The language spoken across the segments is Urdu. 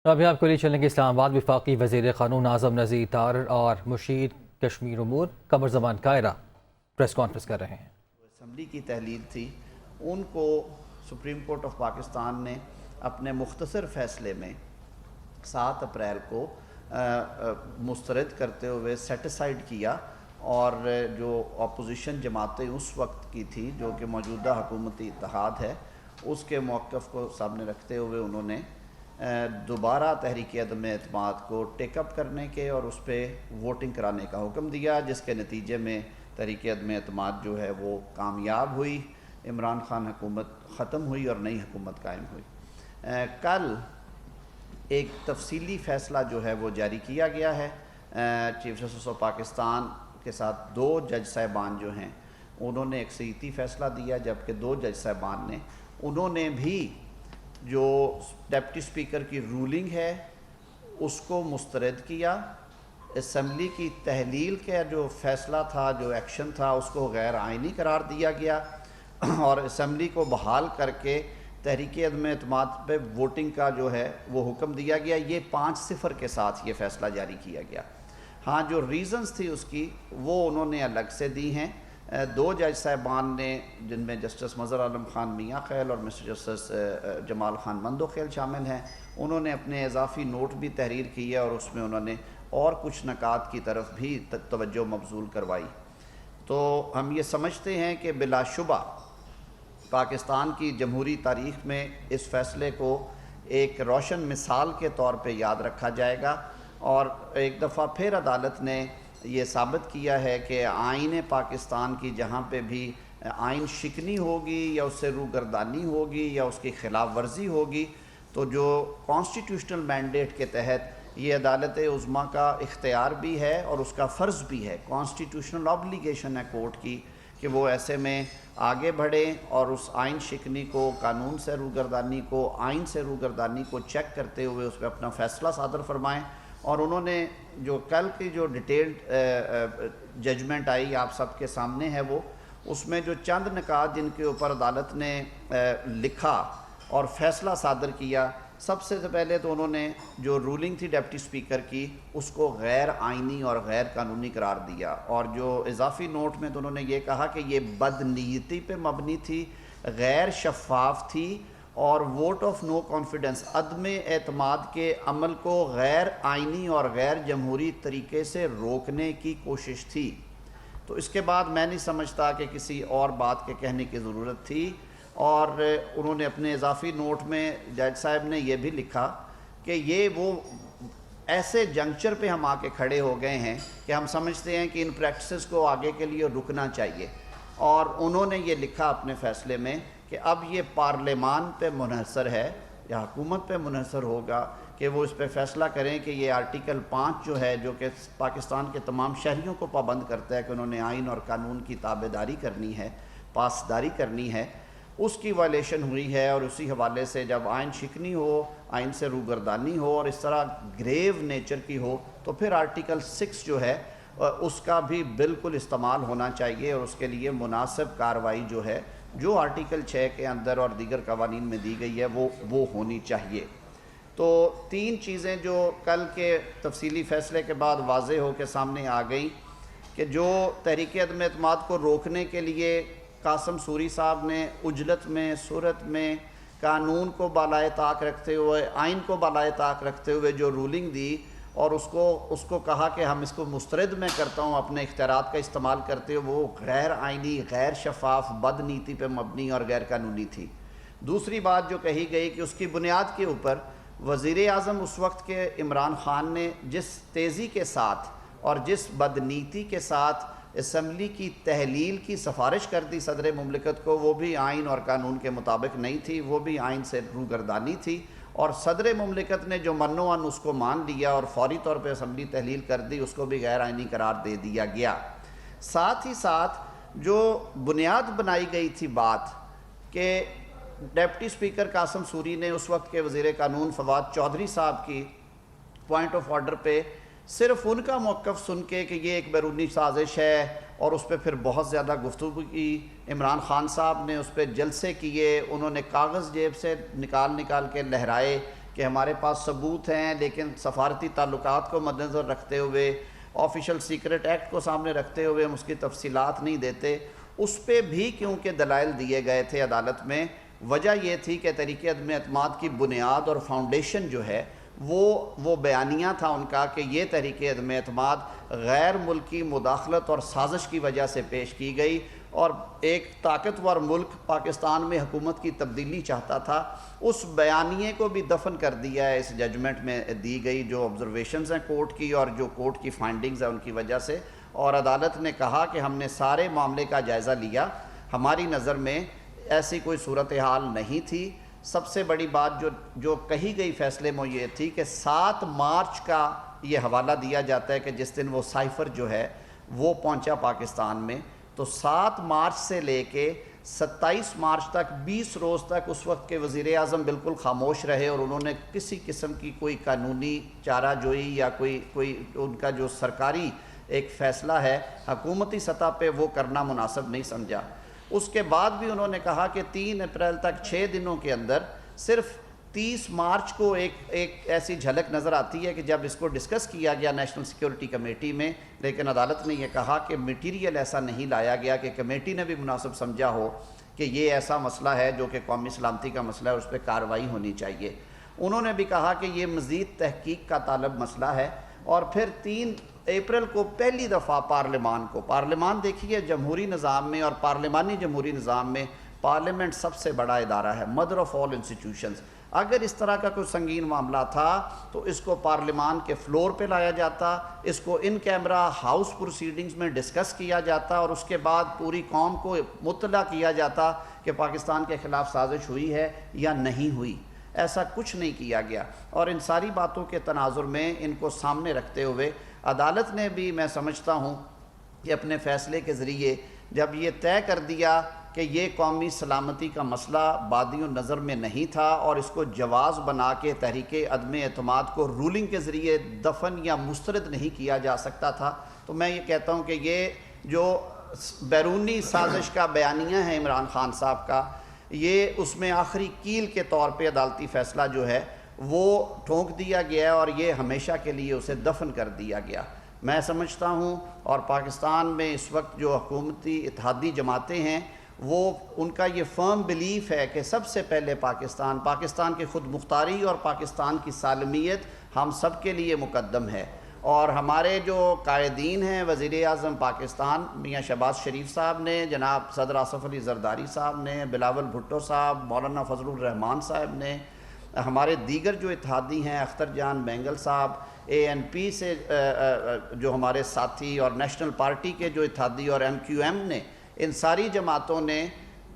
ابھی آپ کو لیے چلیں گے اسلام آباد وفاقی وزیر قانون اعظم نذیر طارر اور مشیر کشمیر امور قمر زمان کائرہ پریس کانفرنس کر رہے ہیں۔ اسمبلی کی تحلیل تھی ان کو سپریم کورٹ آف پاکستان نے اپنے مختصر فیصلے میں 7 اپریل کو مسترد کرتے ہوئے سیٹیسائیڈ کیا، اور جو اپوزیشن جماعتیں اس وقت کی تھی جو کہ موجودہ حکومتی اتحاد ہے، اس کے موقف کو سامنے رکھتے ہوئے انہوں نے دوبارہ تحریک عدم اعتماد کو ٹیک اپ کرنے کے اور اس پہ ووٹنگ کرانے کا حکم دیا، جس کے نتیجے میں تحریک عدم اعتماد جو ہے وہ کامیاب ہوئی، عمران خان حکومت ختم ہوئی اور نئی حکومت قائم ہوئی۔ کل ایک تفصیلی فیصلہ جو ہے وہ جاری کیا گیا ہے۔ چیف جسٹس آف پاکستان کے ساتھ 2 جج صاحبان جو ہیں انہوں نے اکثریتی فیصلہ دیا، جبکہ 2 جج صاحبان نے انہوں نے بھی جو ڈپٹی اسپیکر کی رولنگ ہے اس کو مسترد کیا۔ اسمبلی کی تحلیل کا جو فیصلہ تھا، جو ایکشن تھا، اس کو غیر آئینی قرار دیا گیا اور اسمبلی کو بحال کر کے تحریک عدم اعتماد پہ ووٹنگ کا جو ہے وہ حکم دیا گیا۔ یہ 5-0 کے ساتھ یہ فیصلہ جاری کیا گیا۔ ہاں، جو ریزنز تھی اس کی وہ انہوں نے الگ سے دی ہیں۔ 2 جج صاحبان نے، جن میں جسٹس مظہر عالم خان میاں خیل اور مسٹر جسٹس جمال خان مندوخیل شامل ہیں، انہوں نے اپنے اضافی نوٹ بھی تحریر کی ہے اور اس میں انہوں نے اور کچھ نکات کی طرف بھی توجہ مبذول کروائی۔ تو ہم یہ سمجھتے ہیں کہ بلا شبہ پاکستان کی جمہوری تاریخ میں اس فیصلے کو ایک روشن مثال کے طور پہ یاد رکھا جائے گا، اور ایک دفعہ پھر عدالت نے یہ ثابت کیا ہے کہ آئین پاکستان کی جہاں پہ بھی آئین شکنی ہوگی یا اس سے روگردانی ہوگی یا اس کی خلاف ورزی ہوگی، تو جو کانسٹیٹیوشنل مینڈیٹ کے تحت یہ عدالت عظمیٰ کا اختیار بھی ہے اور اس کا فرض بھی ہے، کانسٹیٹیوشنل آبلیگیشن ہے کورٹ کی کہ وہ ایسے میں آگے بڑھیں اور اس آئین شکنی کو، قانون سے روگردانی کو، آئین سے روگردانی کو چیک کرتے ہوئے اس پہ اپنا فیصلہ صادر فرمائیں۔ اور انہوں نے جو کل کی جو ڈیٹیلڈ ججمنٹ آئی آپ سب کے سامنے ہے، وہ اس میں جو چند نکات جن کے اوپر عدالت نے لکھا اور فیصلہ صادر کیا، سب سے پہلے تو انہوں نے جو رولنگ تھی ڈپٹی اسپیکر کی اس کو غیر آئینی اور غیر قانونی قرار دیا، اور جو اضافی نوٹ میں تو انہوں نے یہ کہا کہ یہ بدنیتی پہ مبنی تھی، غیر شفاف تھی اور ووٹ آف نو کانفیڈنس، عدم اعتماد کے عمل کو غیر آئینی اور غیر جمہوری طریقے سے روکنے کی کوشش تھی۔ تو اس کے بعد میں نہیں سمجھتا کہ کسی اور بات کے کہنے کی ضرورت تھی، اور انہوں نے اپنے اضافی نوٹ میں جج صاحب نے یہ بھی لکھا کہ یہ وہ ایسے جنکچر پہ ہم آ کے کھڑے ہو گئے ہیں کہ ہم سمجھتے ہیں کہ ان پریکٹسز کو آگے کے لیے رکنا چاہیے، اور انہوں نے یہ لکھا اپنے فیصلے میں کہ اب یہ پارلیمان پہ منحصر ہے یا حکومت پہ منحصر ہوگا کہ وہ اس پہ فیصلہ کریں کہ یہ آرٹیکل 5 جو ہے، جو کہ پاکستان کے تمام شہریوں کو پابند کرتا ہے کہ انہوں نے آئین اور قانون کی تابعداری کرنی ہے، پاسداری کرنی ہے، اس کی وائلیشن ہوئی ہے۔ اور اسی حوالے سے جب آئین شکنی ہو، آئین سے روگردانی ہو اور اس طرح گریو نیچر کی ہو، تو پھر آرٹیکل 6 جو ہے اس کا بھی بالکل استعمال ہونا چاہیے، اور اس کے لیے مناسب کارروائی جو ہے جو آرٹیکل 6 کے اندر اور دیگر قوانین میں دی گئی ہے وہ ہونی چاہیے۔ تو 3 چیزیں جو کل کے تفصیلی فیصلے کے بعد واضح ہو کے سامنے آ گئیں کہ جو تحریک عدم اعتماد کو روکنے کے لیے قاسم سوری صاحب نے عجلت میں، صورت میں، قانون کو بالائے طاق رکھتے ہوئے، آئین کو بالائے طاق رکھتے ہوئے جو رولنگ دی اور اس کو کہا کہ ہم اس کو مسترد میں کرتا ہوں اپنے اختیارات کا استعمال کرتے ہوئے، وہ غیر آئینی، غیر شفاف، بد نیتی پہ مبنی اور غیر قانونی تھی۔ دوسری بات جو کہی گئی کہ اس کی بنیاد کے اوپر وزیر اعظم اس وقت کے عمران خان نے جس تیزی کے ساتھ اور جس بدنیتی کے ساتھ اسمبلی کی تحلیل کی سفارش کر دی صدر مملکت کو، وہ بھی آئین اور قانون کے مطابق نہیں تھی، وہ بھی آئین سے روگردانی تھی، اور صدر مملکت نے جو من و عن اس کو مان لیا اور فوری طور پہ اسمبلی تحلیل کر دی، اس کو بھی غیر آئینی قرار دے دیا گیا۔ ساتھ ہی ساتھ جو بنیاد بنائی گئی تھی بات کہ ڈپٹی اسپیکر قاسم سوری نے اس وقت کے وزیر قانون فواد چودھری صاحب کی پوائنٹ آف آرڈر پہ صرف ان کا موقف سن کے کہ یہ ایک بیرونی سازش ہے، اور اس پہ پھر بہت زیادہ گفتگو کی، عمران خان صاحب نے اس پہ جلسے کیے، انہوں نے کاغذ جیب سے نکال کے لہرائے کہ ہمارے پاس ثبوت ہیں لیکن سفارتی تعلقات کو مد نظر رکھتے ہوئے آفیشل سیکرٹ ایکٹ کو سامنے رکھتے ہوئے ہم اس کی تفصیلات نہیں دیتے، اس پہ بھی کیونکہ دلائل دیے گئے تھے عدالت میں۔ وجہ یہ تھی کہ تحریک عدم اعتماد کی بنیاد اور فاؤنڈیشن جو ہے وہ بیانیہ تھا ان کا کہ یہ تحریک عدم اعتماد غیر ملکی مداخلت اور سازش کی وجہ سے پیش کی گئی، اور ایک طاقتور ملک پاکستان میں حکومت کی تبدیلی چاہتا تھا۔ اس بیانیے کو بھی دفن کر دیا ہے اس ججمنٹ میں دی گئی جو آبزرویشنز ہیں کورٹ کی اور جو کورٹ کی فائنڈنگز ہیں ان کی وجہ سے، اور عدالت نے کہا کہ ہم نے سارے معاملے کا جائزہ لیا، ہماری نظر میں ایسی کوئی صورتحال نہیں تھی۔ سب سے بڑی بات جو کہی گئی فیصلے میں یہ تھی کہ 7 مارچ کا یہ حوالہ دیا جاتا ہے کہ جس دن وہ سائفر جو ہے وہ پہنچا پاکستان میں، تو 7 مارچ سے لے کے 27 مارچ تک 20 روز تک اس وقت کے وزیر اعظم بالکل خاموش رہے، اور انہوں نے کسی قسم کی کوئی قانونی چارہ جوئی یا کوئی ان کا جو سرکاری ایک فیصلہ ہے حکومتی سطح پہ وہ کرنا مناسب نہیں سمجھا۔ اس کے بعد بھی انہوں نے کہا کہ 3 اپریل تک 6 دنوں کے اندر صرف 30 مارچ کو ایک ایسی جھلک نظر آتی ہے کہ جب اس کو ڈسکس کیا گیا نیشنل سیکیورٹی کمیٹی میں، لیکن عدالت نے یہ کہا کہ میٹیریل ایسا نہیں لایا گیا کہ کمیٹی نے بھی مناسب سمجھا ہو کہ یہ ایسا مسئلہ ہے جو کہ قومی سلامتی کا مسئلہ ہے، اس پہ کارروائی ہونی چاہیے۔ انہوں نے بھی کہا کہ یہ مزید تحقیق کا طالب مسئلہ ہے، اور پھر 3 اپریل کو پہلی دفعہ پارلیمان دیکھیے جمہوری نظام میں اور پارلیمانی جمہوری نظام میں پارلیمنٹ سب سے بڑا ادارہ ہے، مدر آف آل انسٹیٹیوشنز۔ اگر اس طرح کا کوئی سنگین معاملہ تھا تو اس کو پارلیمان کے فلور پہ لایا جاتا، اس کو ان کیمرہ ہاؤس پروسیڈنگز میں ڈسکس کیا جاتا، اور اس کے بعد پوری قوم کو مطلع کیا جاتا کہ پاکستان کے خلاف سازش ہوئی ہے یا نہیں ہوئی۔ ایسا کچھ نہیں کیا گیا، اور ان ساری باتوں کے تناظر میں ان کو سامنے رکھتے ہوئے عدالت نے بھی میں سمجھتا ہوں کہ اپنے فیصلے کے ذریعے جب یہ طے کر دیا کہ یہ قومی سلامتی کا مسئلہ بادی النظر میں نہیں تھا اور اس کو جواز بنا کے تحریک عدم اعتماد کو رولنگ کے ذریعے دفن یا مسترد نہیں کیا جا سکتا تھا، تو میں یہ کہتا ہوں کہ یہ جو بیرونی سازش کا بیانیہ ہے عمران خان صاحب کا، یہ اس میں آخری کیل کے طور پہ عدالتی فیصلہ جو ہے وہ ٹھونک دیا گیا ہے، اور یہ ہمیشہ کے لیے اسے دفن کر دیا گیا۔ میں سمجھتا ہوں، اور پاکستان میں اس وقت جو حکومتی اتحادی جماعتیں ہیں وہ ان کا یہ فرم بلیف ہے کہ سب سے پہلے پاکستان کی خود مختاری اور پاکستان کی سالمیت ہم سب کے لیے مقدم ہے، اور ہمارے جو قائدین ہیں وزیر اعظم پاکستان میاں شہباز شریف صاحب نے، جناب صدر آصف علی زرداری صاحب نے، بلاول بھٹو صاحب، مولانا فضل الرحمان صاحب نے، ہمارے دیگر جو اتحادی ہیں اختر جان بینگل صاحب، ANP سے جو ہمارے ساتھی، اور نیشنل پارٹی کے جو اتحادی اور MQM نے، ان ساری جماعتوں نے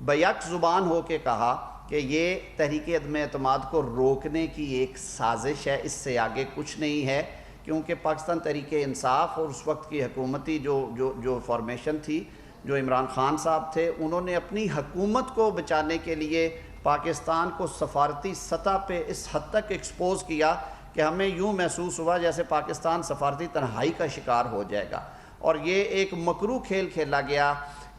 بیک زبان ہو کے کہا کہ یہ تحریک عدم اعتماد کو روکنے کی ایک سازش ہے، اس سے آگے کچھ نہیں ہے، کیونکہ پاکستان تحریک انصاف اور اس وقت کی حکومتی جو فارمیشن تھی، جو عمران خان صاحب تھے، انہوں نے اپنی حکومت کو بچانے کے لیے پاکستان کو سفارتی سطح پہ اس حد تک ایکسپوز کیا کہ ہمیں یوں محسوس ہوا جیسے پاکستان سفارتی تنہائی کا شکار ہو جائے گا، اور یہ ایک مکروہ کھیل کھیلا گیا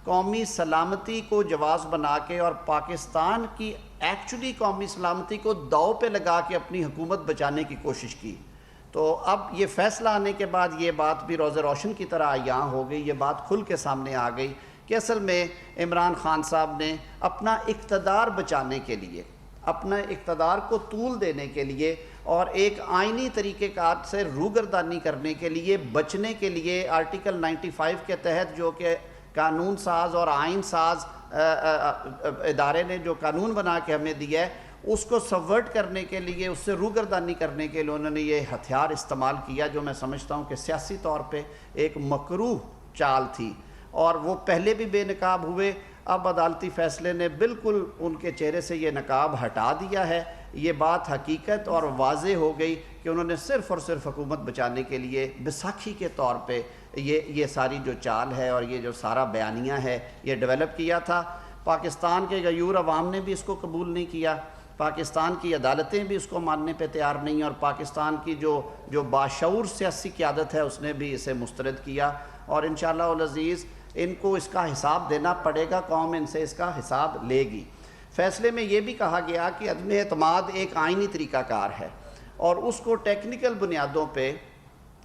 قومی سلامتی کو جواز بنا کے، اور پاکستان کی ایکچولی قومی سلامتی کو داؤ پہ لگا کے اپنی حکومت بچانے کی کوشش کی۔ تو اب یہ فیصلہ آنے کے بعد یہ بات بھی روز روشن کی طرح عیاں ہو گئی، یہ بات کھل کے سامنے آ گئی کہ اصل میں عمران خان صاحب نے اپنا اقتدار بچانے کے لیے، اپنا اقتدار کو طول دینے کے لیے، اور ایک آئینی طریقہ کار سے روگردانی کرنے کے لیے، بچنے کے لیے، آرٹیکل 95 کے تحت جو کہ قانون ساز اور آئین ساز ادارے نے جو قانون بنا کے ہمیں دیا ہے، اس کو سبورٹ کرنے کے لیے، اس سے روگردانی کرنے کے لیے انہوں نے یہ ہتھیار استعمال کیا، جو میں سمجھتا ہوں کہ سیاسی طور پہ ایک مکروہ چال تھی، اور وہ پہلے بھی بے نقاب ہوئے۔ اب عدالتی فیصلے نے بالکل ان کے چہرے سے یہ نقاب ہٹا دیا ہے، یہ بات حقیقت اور واضح ہو گئی کہ انہوں نے صرف اور صرف حکومت بچانے کے لیے بیساکھی کے طور پہ یہ ساری جو چال ہے اور یہ جو سارا بیانیہ ہے یہ ڈیولپ کیا تھا۔ پاکستان کے غیور عوام نے بھی اس کو قبول نہیں کیا، پاکستان کی عدالتیں بھی اس کو ماننے پہ تیار نہیں، اور پاکستان کی جو باشعور سیاسی قیادت ہے اس نے بھی اسے مسترد کیا، اور انشاءاللہ العزیز ان کو اس کا حساب دینا پڑے گا، قوم ان سے اس کا حساب لے گی۔ فیصلے میں یہ بھی کہا گیا کہ عدم اعتماد ایک آئینی طریقہ کار ہے اور اس کو ٹیکنیکل بنیادوں پہ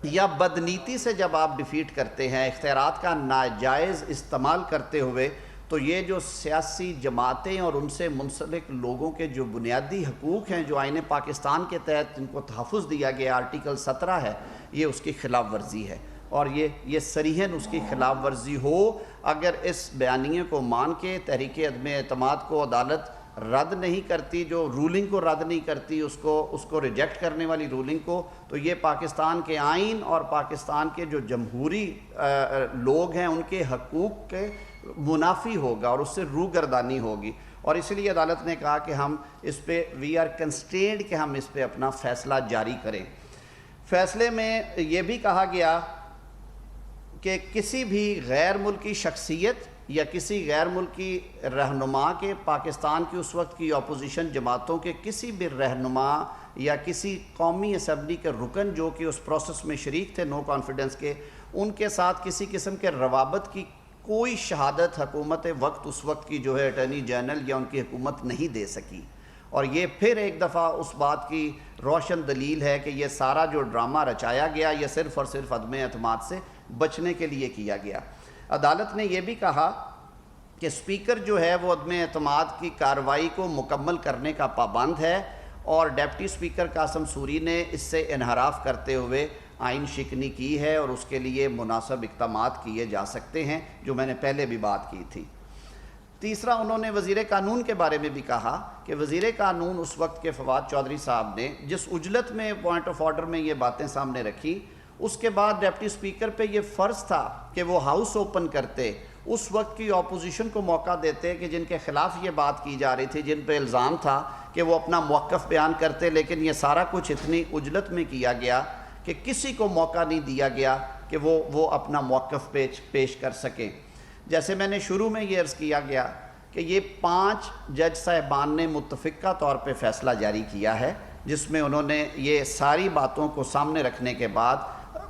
یا بدنیتی سے جب آپ ڈیفیٹ کرتے ہیں، اختیارات کا ناجائز استعمال کرتے ہوئے، تو یہ جو سیاسی جماعتیں اور ان سے منسلک لوگوں کے جو بنیادی حقوق ہیں جو آئین پاکستان کے تحت جن کو تحفظ دیا گیا آرٹیکل 17 ہے، یہ اس کی خلاف ورزی ہے، اور یہ صریحاً اس کی خلاف ورزی ہو۔ اگر اس بیانیے کو مان کے تحریک عدم اعتماد کو عدالت رد نہیں کرتی، جو رولنگ کو رد نہیں کرتی، اس کو ریجیکٹ کرنے والی رولنگ کو، تو یہ پاکستان کے آئین اور پاکستان کے جو جمہوری لوگ ہیں ان کے حقوق کے منافی ہوگا اور اس سے روگردانی ہوگی، اور اس لیے عدالت نے کہا کہ ہم اس پہ وی آر کنسٹرینڈ کہ ہم اس پہ اپنا فیصلہ جاری کریں۔ فیصلے میں یہ بھی کہا گیا کہ کسی بھی غیر ملکی شخصیت یا کسی غیر ملکی رہنما کے پاکستان کی اس وقت کی اپوزیشن جماعتوں کے کسی بھی رہنما یا کسی قومی اسمبلی کے رکن جو کہ اس پروسیس میں شریک تھے نو کانفیڈنس کے، ان کے ساتھ کسی قسم کے روابط کی کوئی شہادت حکومت وقت اس وقت کی جو ہے اٹارنی جنرل یا ان کی حکومت نہیں دے سکی، اور یہ پھر ایک دفعہ اس بات کی روشن دلیل ہے کہ یہ سارا جو ڈرامہ رچایا گیا یہ صرف اور صرف عدم اعتماد سے بچنے کے لیے کیا گیا۔ عدالت نے یہ بھی کہا کہ اسپیکر جو ہے وہ عدم اعتماد کی کارروائی کو مکمل کرنے کا پابند ہے، اور ڈیپٹی اسپیکر قاسم سوری نے اس سے انحراف کرتے ہوئے آئین شکنی کی ہے اور اس کے لیے مناسب اقدامات کیے جا سکتے ہیں، جو میں نے پہلے بھی بات کی تھی۔ تیسرا، انہوں نے وزیر قانون کے بارے میں بھی کہا کہ وزیر قانون اس وقت کے فواد چودھری صاحب نے جس عجلت میں پوائنٹ آف آرڈر میں یہ باتیں سامنے رکھی، اس کے بعد ڈیپٹی اسپیکر پہ یہ فرض تھا کہ وہ ہاؤس اوپن کرتے، اس وقت کی اپوزیشن کو موقع دیتے کہ جن کے خلاف یہ بات کی جا رہی تھی، جن پہ الزام تھا کہ وہ اپنا موقف بیان کرتے، لیکن یہ سارا کچھ اتنی عجلت میں کیا گیا کہ کسی کو موقع نہیں دیا گیا کہ وہ اپنا موقف پیش کر سکیں۔ جیسے میں نے شروع میں یہ عرض کیا گیا کہ یہ 5 جج صاحبان نے متفقہ طور پہ فیصلہ جاری کیا ہے، جس میں انہوں نے یہ ساری باتوں کو سامنے رکھنے کے بعد،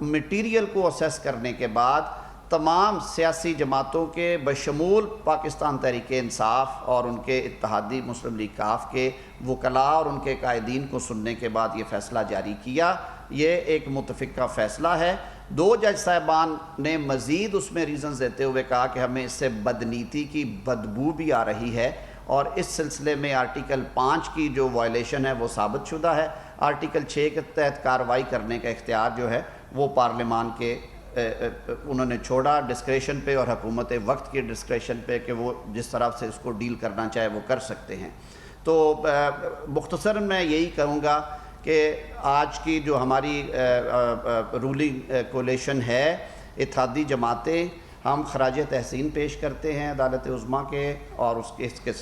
میٹیریل کو اسیس کرنے کے بعد، تمام سیاسی جماعتوں کے بشمول پاکستان تحریک انصاف اور ان کے اتحادی مسلم لیگ کاف کے وکلاء اور ان کے قائدین کو سننے کے بعد یہ فیصلہ جاری کیا۔ یہ ایک متفقہ فیصلہ ہے۔ 2 جج صاحبان نے مزید اس میں ریزنز دیتے ہوئے کہا کہ ہمیں اس سے بدنیتی کی بدبو بھی آ رہی ہے، اور اس سلسلے میں آرٹیکل 5 کی جو وائلیشن ہے وہ ثابت شدہ ہے۔ آرٹیکل 6 کے تحت کارروائی کرنے کا اختیار جو ہے وہ پارلیمان کے انہوں نے چھوڑا ڈسکریشن پہ اور حکومت وقت کی ڈسکریشن پہ کہ وہ جس طرح سے اس کو ڈیل کرنا چاہے وہ کر سکتے ہیں۔ تو مختصراً میں یہی کہوں گا کہ آج کی جو ہماری رولنگ کولیشن ہے، اتحادی جماعتیں، ہم خراج تحسین پیش کرتے ہیں عدالت عظمیٰ کے اور اس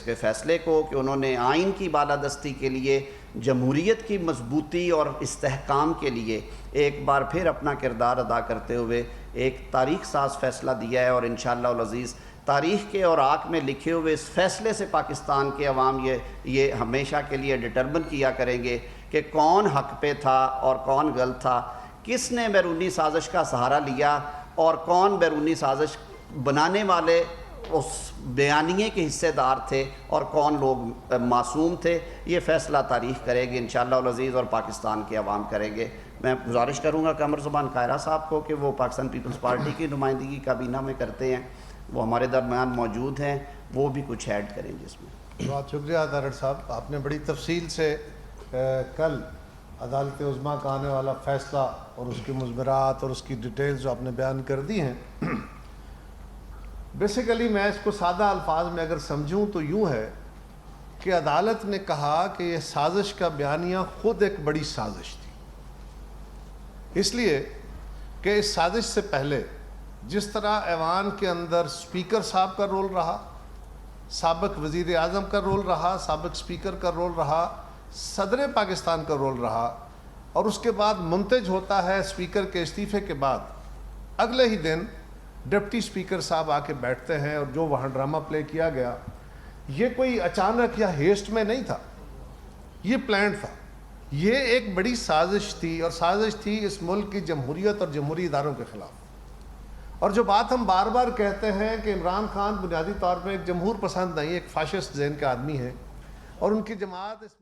کے فیصلے کو کہ انہوں نے آئین کی بالادستی کے لیے، جمہوریت کی مضبوطی اور استحکام کے لیے ایک بار پھر اپنا کردار ادا کرتے ہوئے ایک تاریخ ساز فیصلہ دیا ہے، اور انشاءاللہ العزیز تاریخ کے اوراق میں لکھے ہوئے اس فیصلے سے پاکستان کے عوام یہ ہمیشہ کے لیے ڈٹرمن کیا کریں گے کہ کون حق پہ تھا اور کون غلط تھا، کس نے بیرونی سازش کا سہارا لیا اور کون بیرونی سازش بنانے والے اس بیانیے کے حصے دار تھے اور کون لوگ معصوم تھے۔ یہ فیصلہ تاریخ کرے گی انشاءاللہ العزیز اور پاکستان کے عوام کریں گے۔ میں گزارش کروں گا قمر زمان قاہرہ صاحب کو کہ وہ پاکستان پیپلز پارٹی کی نمائندگی کابینہ میں کرتے ہیں، وہ ہمارے درمیان موجود ہیں، وہ بھی کچھ ایڈ کریں گے اس میں۔ بہت شکریہ دارڑ صاحب، آپ نے بڑی تفصیل سے کل عدالت عظمیٰ کا آنے والا فیصلہ اور اس کی مضمرات اور اس کی ڈیٹیلز جو آپ نے بیان کر دی ہیں۔ بیسیکلی میں اس کو سادہ الفاظ میں اگر سمجھوں تو یوں ہے کہ عدالت نے کہا کہ یہ سازش کا بیانیہ خود ایک بڑی سازش تھی، اس لیے کہ اس سازش سے پہلے جس طرح ایوان کے اندر اسپیکر صاحب کا رول رہا، سابق وزیر اعظم کا رول رہا، سابق اسپیکر کا رول رہا، صدر پاکستان کا رول رہا، اور اس کے بعد منتج ہوتا ہے اسپیکر کے استعفے کے بعد اگلے ہی دن ڈپٹی اسپیکر صاحب آ کے بیٹھتے ہیں، اور جو وہاں ڈرامہ پلے کیا گیا یہ کوئی اچانک یا ہیسٹ میں نہیں تھا، یہ پلانڈ تھا، یہ ایک بڑی سازش تھی، اور سازش تھی اس ملک کی جمہوریت اور جمہوری اداروں کے خلاف۔ اور جو بات ہم بار بار کہتے ہیں کہ عمران خان بنیادی طور پہ ایک جمہور پسند نہیں، ایک فاشسٹ ذہن کا آدمی ہے، اور ان کی جماعت اس